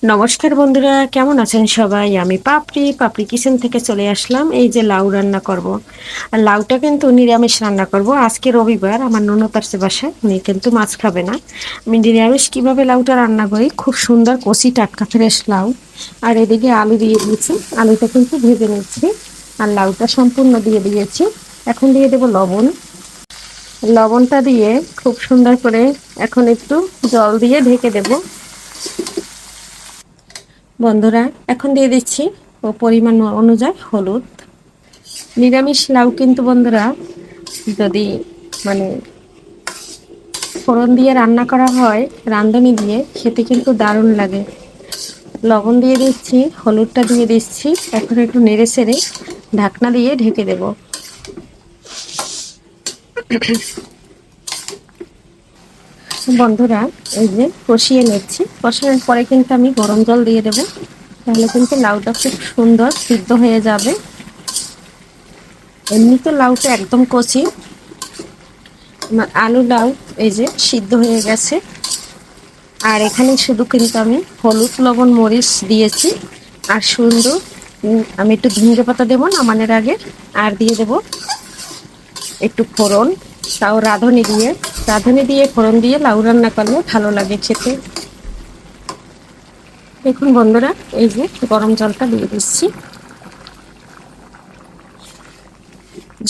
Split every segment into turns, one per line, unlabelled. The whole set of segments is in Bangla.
নমস্কার বন্ধুরা, কেমন আছেন সবাই? আমি পাপড়ি পাপড়ি কিচেন থেকে চলে আসলাম। এই যে লাউ রান্না করব। আর লাউটা কিন্তু নিরামিষ রান্না করব। আজকে রবিবার, আমার ননদ আসছে বাসায়, উনি কিন্তু মাছ খাবে না। আমি নিরামিষ কিভাবে লাউটা রান্না করি, খুব সুন্দর কচি টাটকা ফ্রেশ লাউ। আর এদিকে আলু দিয়ে দিয়েছি, আলুটা কিন্তু ভেজে নিচ্ছি। আর লাউটা সম্পূর্ণ দিয়ে দিয়েছি। এখন দিয়ে দেবো লবণ। লবণটা দিয়ে খুব সুন্দর করে এখন একটু জল দিয়ে ঢেকে দেবো। বন্ধুরা, এখন দিয়ে দিচ্ছি পরিমাণ অনুযায়ী হলুদ। নিরামিষ লাউ কিন্তু বন্ধুরা, যদি মানে ফোড়ন দিয়ে রান্না করা হয়, রাঁধুনি দিয়ে, খেতে কিন্তু দারুণ লাগে। লবণ দিয়ে দিচ্ছি, হলুদটা দিয়ে দিচ্ছি। এখন একটু নেড়ে চেড়ে ঢাকনা দিয়ে ঢেকে দেব। বন্ধুরা, এই যে কষিয়ে নিচ্ছি। কষানোর পরে কিন্তু আমি গরম জল দিয়ে দেবো, তাহলে কিন্তু লাউটা খুব সুন্দর সিদ্ধ হয়ে যাবে। এমনি তো লাউটা একদম কচি, আলু লাউ এই যে সিদ্ধ হয়ে গেছে। আর এখানে শুধু কিন্তু আমি হলুদ লবণ মরিচ দিয়েছি। আর সুন্দর আমি একটু ধনিয়া পাতা দেবো নামানোর আগে। আর দিয়ে দেবো একটু ফোড়ন, তাও রাঁধুনি দিয়ে ফোড়ন দিয়ে লাউ রান্না করলে ভালো লাগে খেতে। দেখুন বন্ধুরা, এই যে গরম জলটা দিয়ে দিচ্ছি।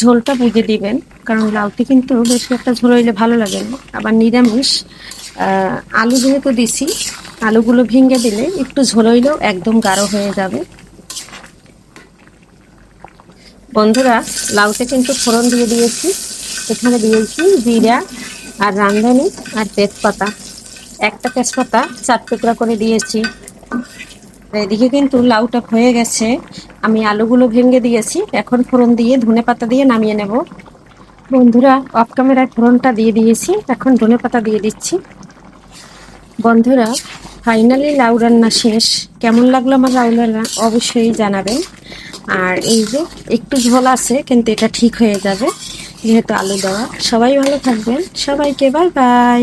ঝোলটা বুঝে দিবেন, কারণ লাউটি কিন্তু বেশি একটা ঝোল হইলে ভালো লাগে না। আবার নিরামিষ আলু যেহেতু দিছি, আলুগুলো ভেঙে দিলে একটু ঝোল হইলেও একদম গাঢ় হয়ে যাবে। বন্ধুরা, লাউতে কিন্তু ফোড়ন দিয়ে দিয়েছি। এখানে দিয়েছি জিরা আর রাঁধুনি আর তেজপাতা। একটা তেজপাতা 4 টুকরা করে দিয়েছি। এদিকে কিন্তু লাউটা হয়ে গেছে, আমি আলুগুলো ভেঙে দিয়েছি। এখন ফোড়ন দিয়ে ধনেপাতা দিয়ে নামিয়ে নেব। বন্ধুরা, অফ ক্যামেরায় ফোড়নটা দিয়ে দিয়েছি, এখন ধনেপাতা দিয়ে দিচ্ছি। বন্ধুরা, ফাইনালি লাউ রান্না শেষ। কেমন লাগলো আমার লাউ রান্না অবশ্যই জানাবেন। আর এই যে একটু ঝোল আছে, কিন্তু এটা ঠিক হয়ে যাবে যেহেতু আলু দেওয়া। সবাই ভালো থাকবেন, সবাইকে বাই বাই।